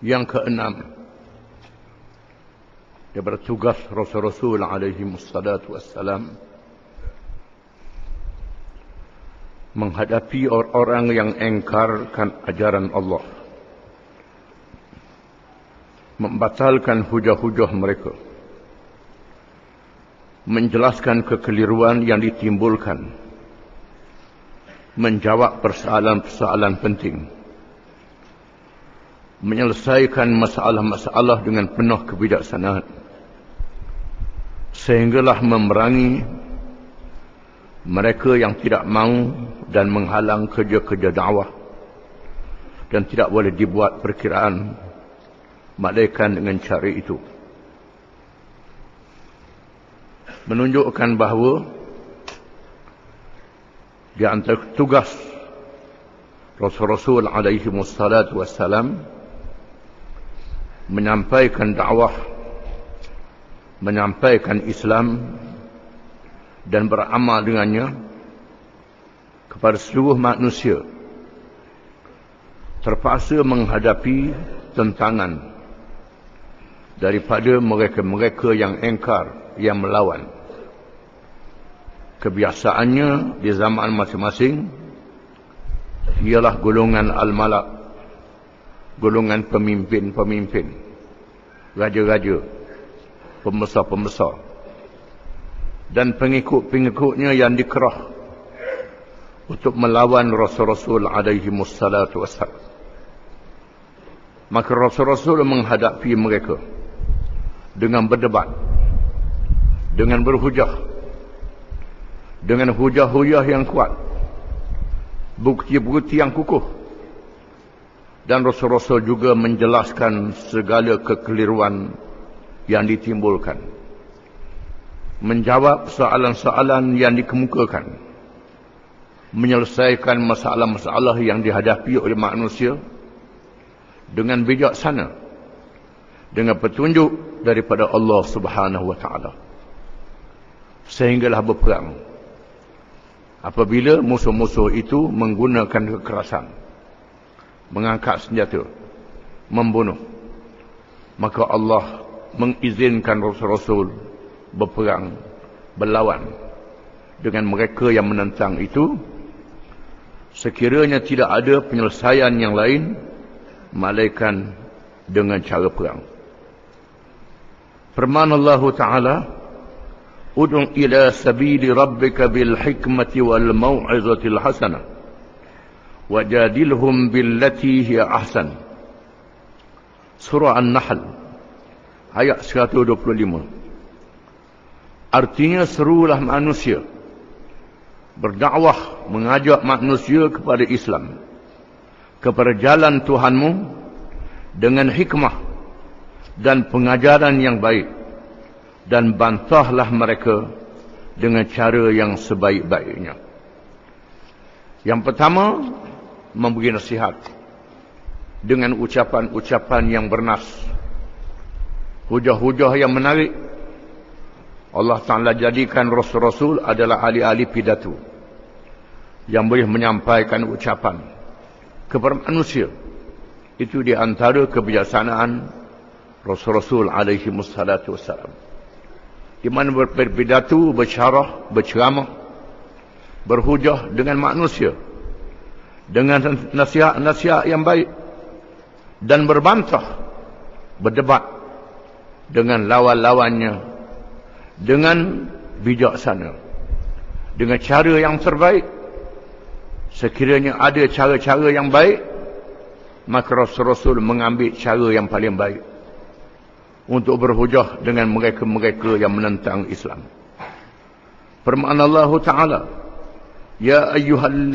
Yang keenam, daripada tugas Rasul-Rasul alaihi wassalatu wassalam menghadapi orang-orang yang engkarkan ajaran Allah, membatalkan hujah-hujah mereka, menjelaskan kekeliruan yang ditimbulkan, menjawab persoalan-persoalan penting, menyelesaikan masalah-masalah dengan penuh kebijaksanaan, sehinggalah memerangi mereka yang tidak mahu dan menghalang kerja-kerja dakwah dan tidak boleh dibuat perkiraan melainkan dengan cara itu. Menunjukkan bahawa di antara tugas Rasul-Rasul alaihi wassalatu wassalam menyampaikan dakwah, menyampaikan Islam dan beramal dengannya kepada seluruh manusia, terpaksa menghadapi tentangan daripada mereka-mereka yang engkar, yang melawan. Kebiasaannya di zaman masing-masing ialah golongan al-malak, golongan pemimpin-pemimpin, raja-raja, pembesar-pembesar, dan pengikut-pengikutnya yang dikerah untuk melawan Rasul-Rasul alaihi wassalatu wassalam. Maka Rasul-Rasul menghadapi mereka dengan berdebat, dengan berhujah, dengan hujah-hujah yang kuat, bukti-bukti yang kukuh. Dan Rasul-Rasul juga menjelaskan segala kekeliruan yang ditimbulkan, menjawab soalan-soalan yang dikemukakan, menyelesaikan masalah-masalah yang dihadapi oleh manusia dengan bijaksana, dengan petunjuk daripada Allah Subhanahu wa taala. Sehinggalah berperang apabila musuh-musuh itu menggunakan kekerasan, mengangkat senjata, membunuh. Maka Allah mengizinkan Rasul-Rasul berperang, berlawan dengan mereka yang menentang itu, sekiranya tidak ada penyelesaian yang lain melainkan dengan cara perang. Firman Allah Ta'ala, ud'u ila sabili rabbika bil hikmati wal mau'izatil hasanah wajadilhum billati hiya ahsan. Surah An-Nahl ayat 125. Artinya, serulah manusia, berdakwah, mengajak manusia kepada Islam, kepada jalan Tuhanmu dengan hikmah dan pengajaran yang baik, dan bantahlah mereka dengan cara yang sebaik-baiknya. Yang pertama, memberi nasihat dengan ucapan-ucapan yang bernas, hujah-hujah yang menarik. Allah Ta'ala jadikan Rasul-Rasul adalah ahli-ahli pidato yang boleh menyampaikan ucapan kepada manusia. Itu di antara kebijaksanaan Rasul-Rasul alaihi wassalatu wassalam, di mana berpidato, bersyarah, berceramah, berhujah dengan manusia dengan nasihat-nasihat yang baik, dan berbantah, berdebat dengan lawan-lawannya dengan bijaksana, dengan cara yang terbaik. Sekiranya ada cara-cara yang baik, maka Rasul-Rasul mengambil cara yang paling baik untuk berhujah dengan mereka-mereka yang menentang Islam. Firman Allah Ta'ala, Ya ayyuhan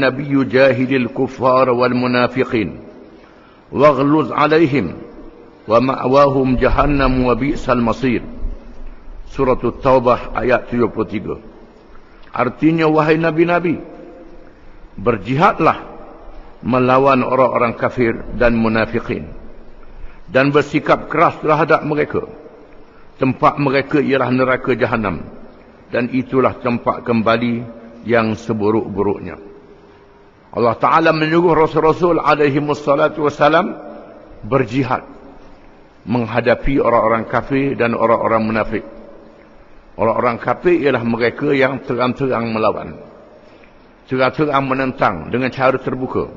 nabiyyu jahidil kuffara wal munafiqin waghluz alaihim wa ma'wahum jahannam wa bi'sal masir. Surah At-Taubah ayat 73. Artinya, wahai nabi-nabi, berjihadlah melawan orang-orang kafir dan munafikin, dan bersikap keras terhadap mereka. Tempat mereka ialah neraka Jahannam, dan itulah tempat kembali yang seburuk-buruknya. Allah Ta'ala menyuruh Rasul-Rasul alaihi wassalatu wassalam berjihad menghadapi orang-orang kafir dan orang-orang munafik. Orang-orang kafir ialah mereka yang terang-terang melawan, terang-terang menentang dengan cara terbuka.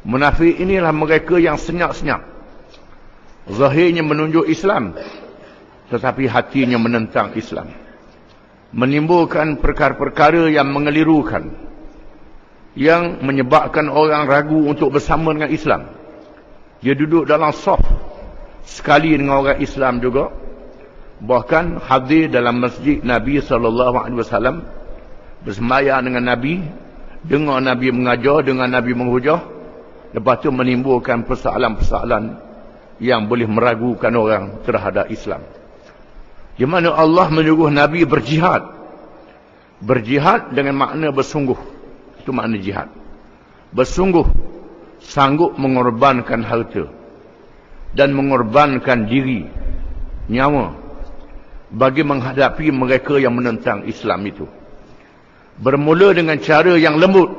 Munafik inilah mereka yang senyap-senyap, zahirnya menunjuk Islam tetapi hatinya menentang Islam, menimbulkan perkara-perkara yang mengelirukan, yang menyebabkan orang ragu untuk bersama dengan Islam. Dia duduk dalam saf sekali dengan orang Islam juga, bahkan hadir dalam masjid Nabi SAW, bersemayam dengan Nabi, dengar Nabi mengajar, dengar Nabi menghujah, lepas tu menimbulkan persoalan-persoalan yang boleh meragukan orang terhadap Islam. Di mana Allah menyuruh Nabi berjihad. Berjihad dengan makna bersungguh. Itu makna jihad. Bersungguh, sanggup mengorbankan harta dan mengorbankan diri, nyawa, bagi menghadapi mereka yang menentang Islam itu. Bermula dengan cara yang lembut,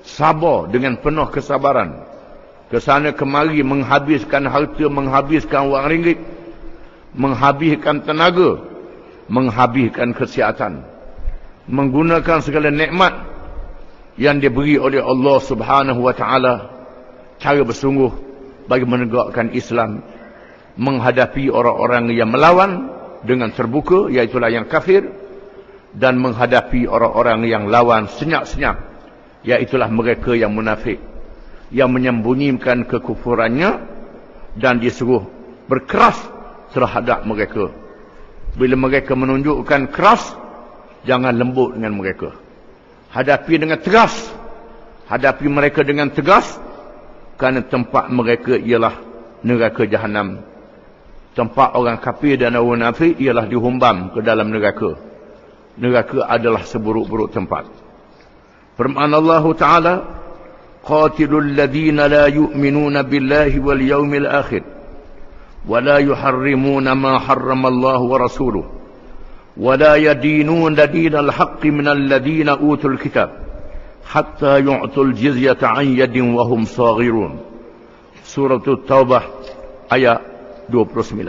sabar dengan penuh kesabaran, kesana kemari menghabiskan harta, menghabiskan wang ringgit, menghabiskan tenaga, menghabiskan kesihatan, menggunakan segala nikmat yang diberi oleh Allah Subhanahu wa taala, cara bersungguh bagi menegakkan Islam, menghadapi orang-orang yang melawan dengan terbuka, iaitulah yang kafir, dan menghadapi orang-orang yang lawan senyap-senyap, iaitulah mereka yang munafik, yang menyembunyikan kekufurannya dan disuruh berkeras terhadap mereka. Bila mereka menunjukkan keras, jangan lembut dengan mereka. Hadapi dengan tegas. Hadapi mereka dengan tegas, kerana tempat mereka ialah neraka Jahannam. Tempat orang kafir dan orang munafik ialah dihumbam ke dalam neraka. Neraka adalah seburuk-buruk tempat. Firman Allah Ta'ala, qatilul ladhina la yu'minuna billahi wal yawmil akhir ولا يحرمون ما حرم الله ورسوله ولا يدينون دين الحق من الذين أوتوا الكتاب حتى يعطوا الجزية عن يد وهم صاغرون. Surah Taubah ayat 29.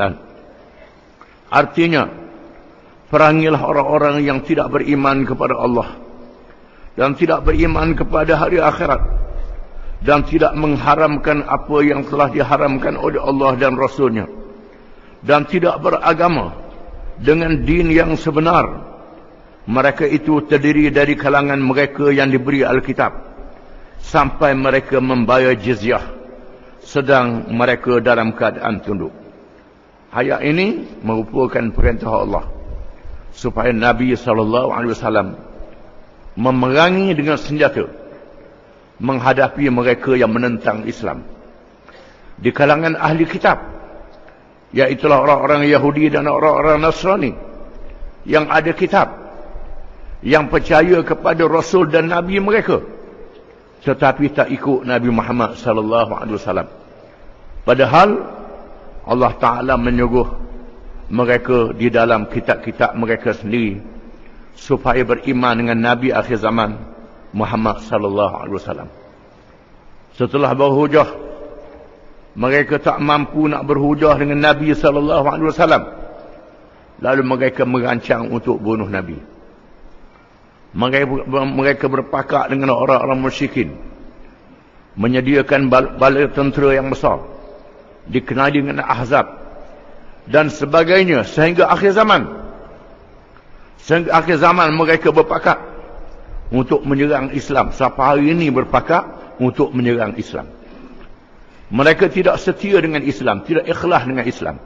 Artinya, perangilah orang-orang yang tidak beriman kepada Allah dan tidak beriman kepada hari akhirat, dan tidak mengharamkan apa yang telah diharamkan oleh Allah dan Rasulnya, dan tidak beragama dengan din yang sebenar. Mereka itu terdiri dari kalangan mereka yang diberi Alkitab, sampai mereka membayar jizyah, sedang mereka dalam keadaan tunduk. Ayat ini merupakan perintah Allah supaya Nabi SAW memerangi dengan senjata menghadapi mereka yang menentang Islam di kalangan ahli kitab, iaitulah orang-orang Yahudi dan orang-orang Nasrani yang ada kitab, yang percaya kepada Rasul dan Nabi mereka, tetapi tak ikut Nabi Muhammad SAW. Padahal Allah Ta'ala menyuruh mereka di dalam kitab-kitab mereka sendiri supaya beriman dengan Nabi akhir zaman Muhammad sallallahu alaihi wasallam. Setelah berhujah, mereka tak mampu nak berhujah dengan Nabi sallallahu alaihi wasallam. Lalu mereka merancang untuk bunuh Nabi. Mereka berpakat dengan orang-orang musyrikin, menyediakan bala tentera yang besar, dikenali dengan Ahzab dan sebagainya, sehingga akhir zaman. Sehingga akhir zaman mereka berpakat untuk menyerang Islam. Sampai hari ini berpakat untuk menyerang Islam. Mereka tidak setia dengan Islam, tidak ikhlas dengan Islam.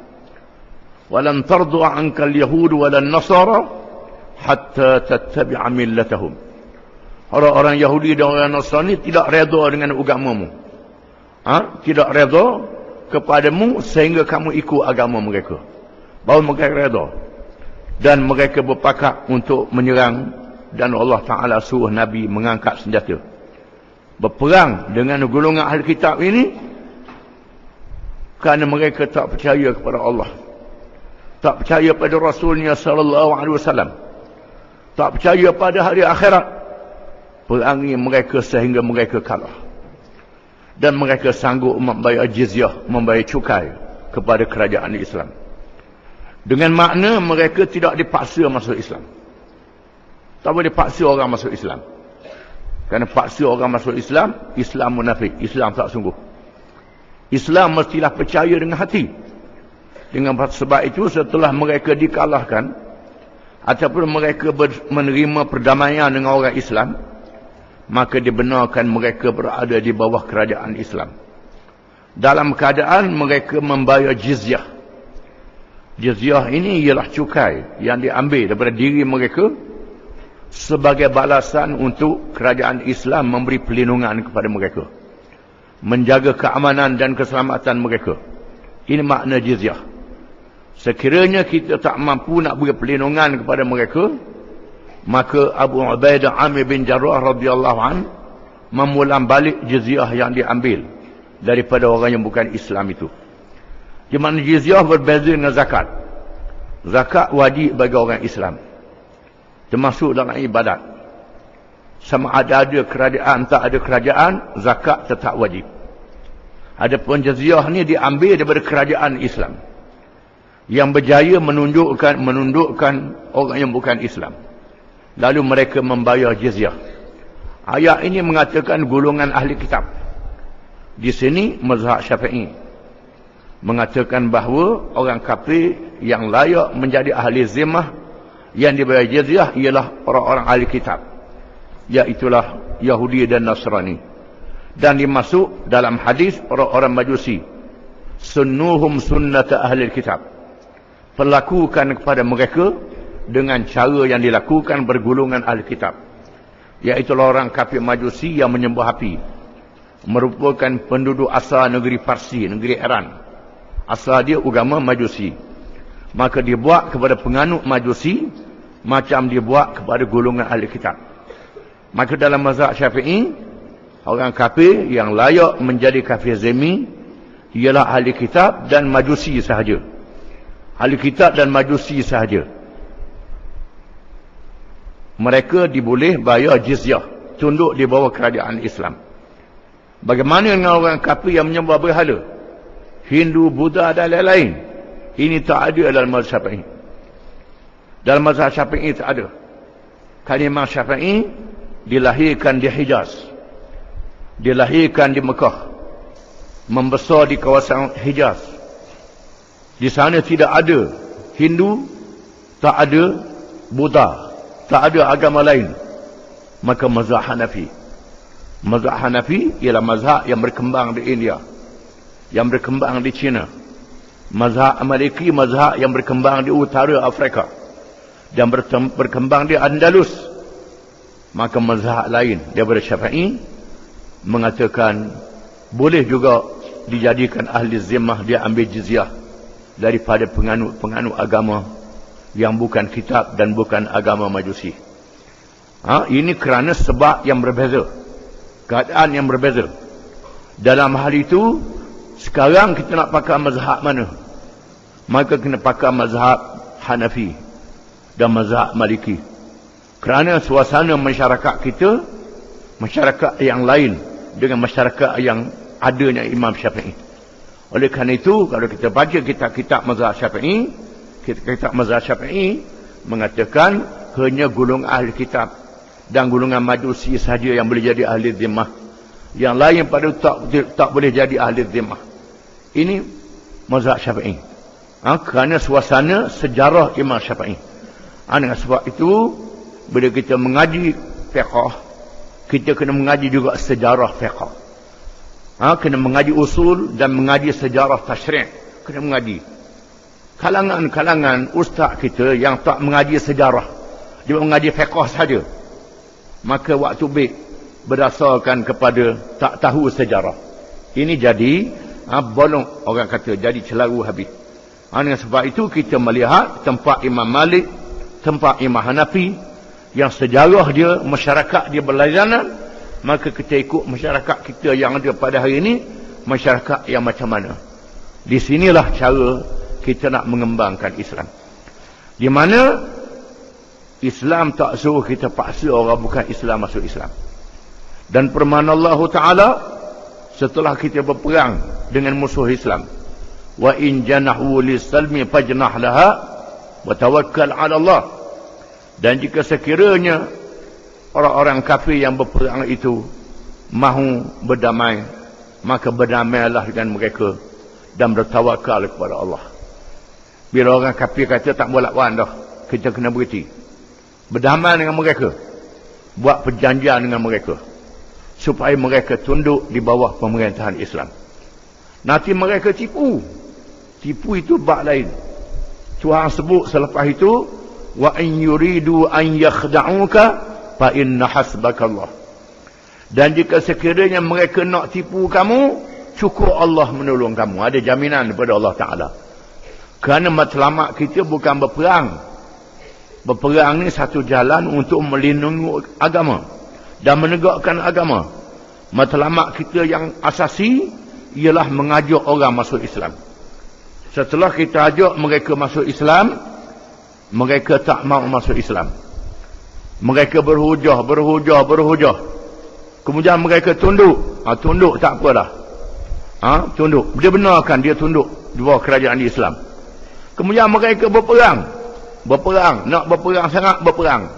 Walan tardu ankal yahud walan nasara hatta tattabi'a millatahum. Orang-orang Yahudi dan orang Nasrani tidak redha dengan agamamu. Tidak redha kepadamu sehingga kamu ikut agama mereka. Baru mereka redha. Dan mereka berpakat untuk menyerang. Dan Allah Ta'ala suruh Nabi mengangkat senjata, berperang dengan golongan ahli kitab ini, kerana mereka tak percaya kepada Allah, tak percaya pada Rasulnya sallallahu alaihi wasallam, tak percaya pada hari akhirat. Perangi mereka sehingga mereka kalah. Dan mereka sanggup membayar jizyah, membayar cukai kepada kerajaan Islam. Dengan makna mereka tidak dipaksa masuk Islam. Tak boleh paksa orang masuk Islam. Kerana paksa orang masuk Islam, Islam munafik, Islam tak sungguh. Islam mestilah percaya dengan hati. Dengan sebab itu setelah mereka dikalahkan ataupun mereka menerima perdamaian dengan orang Islam, maka dibenarkan mereka berada di bawah kerajaan Islam. Dalam keadaan mereka membayar jizyah. Jizyah ini ialah cukai yang diambil daripada diri mereka sebagai balasan untuk kerajaan Islam memberi perlindungan kepada mereka, menjaga keamanan dan keselamatan mereka. Ini makna jizyah. Sekiranya kita tak mampu nak beri perlindungan kepada mereka, maka Abu Ubaidah Amir bin Jarrah radhiyallahu an memulang balik jizyah yang diambil daripada orang yang bukan Islam itu. Di mana jizyah berbeza dengan zakat. Zakat wajib bagi orang Islam, termasuk dalam ibadat. Sama ada kerajaan, tak ada kerajaan, zakat tetap wajib. Adapun jizyah ni diambil daripada kerajaan Islam yang berjaya menundukkan orang yang bukan Islam. Lalu mereka membayar jizyah. Ayat ini mengatakan golongan ahli kitab. Di sini mazhab Syafi'i mengatakan bahawa orang kafir yang layak menjadi ahli zimmah yang dibayar jizyah ialah orang-orang ahli kitab, iaitulah Yahudi dan Nasrani. Dan dimasuk dalam hadis orang-orang Majusi, sunnuhum sunnata ahli kitab, perlakukan kepada mereka dengan cara yang dilakukan bergolongan ahli kitab, iaitulah orang kafir Majusi yang menyembah api, merupakan penduduk asal negeri Parsi, negeri Iran. Asal dia agama Majusi. Maka dibuat kepada penganut Majusi macam dibuat kepada golongan ahli kitab. Maka dalam mazhab Syafi'i, orang kafir yang layak menjadi kafir zimmi ialah ahli kitab dan Majusi sahaja. Ahli kitab dan Majusi sahaja. Mereka diboleh bayar jizyah, tunduk di bawah kerajaan Islam. Bagaimana dengan orang kafir yang menyembah berhala, Hindu, Buddha dan lain-lain? Ini tak ada dalam mazhab Syafi'i. Dalam mazhab Syafi'i tak ada. Kan Imam Syafi'i dilahirkan di Hijaz, dilahirkan di Mekah, membesar di kawasan Hijaz. Di sana tidak ada Hindu, tak ada Buddha, tak ada agama lain. Maka mazhab Hanafi. Mazhab Hanafi ialah mazhab yang berkembang di India, yang berkembang di China. Mazhab Maliki, mazhab yang berkembang di utara Afrika dan berkembang di Andalus. Maka mazhab lain daripada Syafi'i mengatakan boleh juga dijadikan ahli zimmah, dia ambil jizyah daripada penganut agama yang bukan kitab dan bukan agama Majusi. Ini kerana sebab yang berbeza, keadaan yang berbeza. Dalam hal itu, sekarang kita nak pakai mazhab mana? Maka kena pakai mazhab Hanafi dan mazhab Maliki. Kerana suasana masyarakat kita, masyarakat yang lain dengan masyarakat yang adanya Imam Syafi'i. Oleh kerana itu, kalau kita baca kitab-kitab mazhab Syafi'i, kitab mazhab Syafi'i mengatakan hanya golongan ahli kitab dan golongan Majusi sahaja yang boleh jadi ahli zimmah. Yang lain pada tak boleh jadi ahli zimmah. Ini mazhab Syafi'i. Kerana suasana sejarah Imam Syafi'i. Dengan sebab itu, bila kita mengaji fiqh, kita kena mengaji juga sejarah fiqh. Kena mengaji usul dan mengaji sejarah tasyri'. Kena mengaji. Kalangan-kalangan ustaz kita yang tak mengaji sejarah, dia mengaji fiqh saja, maka waktu baik berdasarkan kepada tak tahu sejarah. Ini jadi bolong, orang kata jadi celaru habis. Dengan sebab itu kita melihat tempat Imam Malik, tempat Imam Hanafi yang sejarah dia, masyarakat dia berlainan, maka kita ikut masyarakat kita yang ada pada hari ini, masyarakat yang macam mana. Di sinilah cara kita nak mengembangkan Islam. Di mana Islam tak suruh kita paksa orang bukan Islam masuk Islam. Dan firman Allah Ta'ala, setelah kita berperang dengan musuh Islam. Wa in janahu lis-salmi fajnah laha wa tawakkal 'ala Allah. Dan jika sekiranya orang-orang kafir yang berperang itu mahu berdamai, maka berdamailah dengan mereka dan bertawakal kepada Allah. Bila orang kafir kata tak boleh lawan dah, kita kena berhenti. Berdamai dengan mereka. Buat perjanjian dengan mereka. Supaya mereka tunduk di bawah pemerintahan Islam. Nanti mereka tipu. Tipu itu bab lain. Tuhan sebut selepas itu, wa in yuridu an yakhda'uka fa inna hasbakallah. Dan jika sekiranya mereka nak tipu kamu, cukup Allah menolong kamu. Ada jaminan daripada Allah Ta'ala. Kerana matlamat kita bukan berperang. Berperang ni satu jalan untuk melindungi agama dan menegakkan agama. Matlamat kita yang asasi ialah mengajak orang masuk Islam. Setelah kita ajak mereka masuk Islam, mereka tak mau masuk Islam. Mereka berhujah. Kemudian mereka tunduk. Tunduk tak apa dah. Tunduk. Dia benarkan dia tunduk di bawah kerajaan Islam. Kemudian mereka berperang. Nak berperang sangat berperang.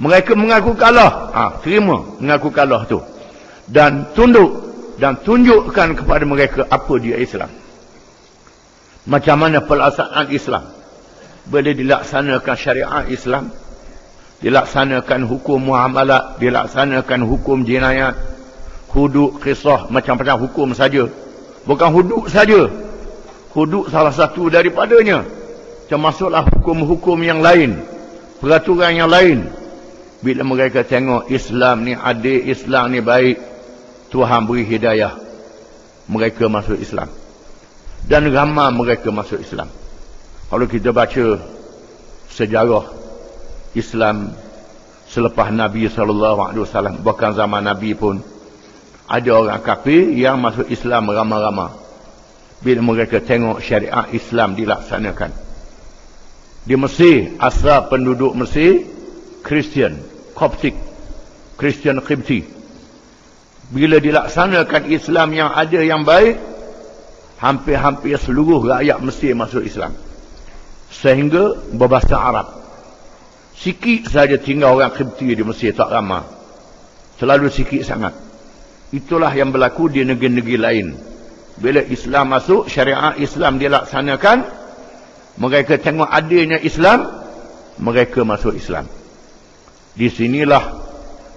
Mereka mengaku kalah. Terima mengaku kalah tu. Dan tunduk. Dan tunjukkan kepada mereka apa dia Islam. Macam mana pelaksanaan Islam. Bila dilaksanakan syariat Islam. Dilaksanakan hukum muamalat. Dilaksanakan hukum jinayat. Hudud, qisah. Macam-macam hukum saja. Bukan hudud saja. Hudud salah satu daripadanya. Termasuklah hukum-hukum yang lain. Peraturan yang lain. Bila mereka tengok Islam ni adil, Islam ni baik, Tuhan beri hidayah. Mereka masuk Islam. Dan ramai mereka masuk Islam. Kalau kita baca sejarah Islam selepas Nabi SAW, bahkan zaman Nabi pun, ada orang kafir yang masuk Islam ramai-ramai. Bila mereka tengok syariat Islam dilaksanakan. Di Mesir, asal penduduk Mesir Kristian, Koptik, Kristian Qibti. Bila dilaksanakan Islam yang ada yang baik, hampir-hampir seluruh rakyat Mesir masuk Islam. Sehingga berbahasa Arab. Sikit saja tinggal orang Qibti di Mesir, tak ramai. Terlalu sikit sangat. Itulah yang berlaku di negeri-negeri lain. Bila Islam masuk, syariat Islam dilaksanakan, mereka tengok adilnya Islam, mereka masuk Islam. Di sinilah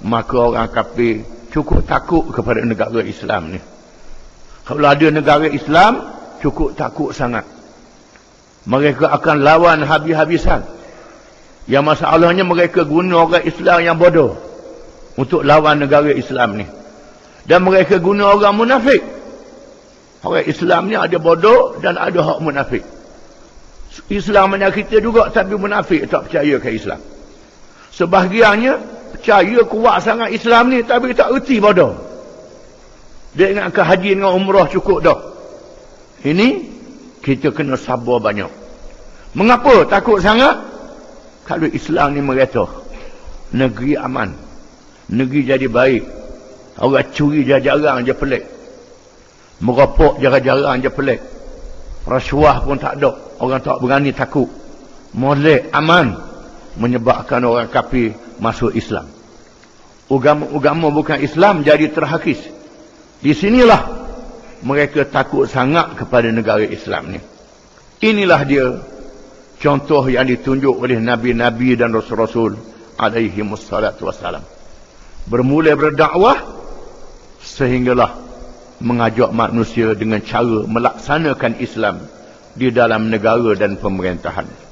maka orang kafir cukup takut kepada negara Islam ni. Kalau ada negara Islam, cukup takut sangat. Mereka akan lawan habis-habisan. Yang masalahnya mereka guna orang Islam yang bodoh untuk lawan negara Islam ni. Dan mereka guna orang munafik. Orang Islam ni ada bodoh dan ada hak munafik. Islam mana kita juga, tapi munafik tak percaya ke Islam. Sebahagiannya percaya kuat sangat Islam ni, tapi tak erti bodoh. Dia ingatkan haji dengan umrah cukup dah. Ini kita kena sabar banyak. Mengapa takut sangat? Kalau Islam ni merata, negeri aman, negeri jadi baik, orang curi jarang je pelik, merokok jarang je pelik, rasuah pun tak ada, orang tak berani takut, molek, aman, menyebabkan orang kafir masuk Islam. Agama bukan Islam jadi terhakis. Di sinilah mereka takut sangat kepada negara Islam ni. Inilah dia contoh yang ditunjuk oleh Nabi-Nabi dan Rasul-Rasul alaihi wassalatu wassalam. Bermula berdakwah sehinggalah mengajak manusia dengan cara melaksanakan Islam di dalam negara dan pemerintahan.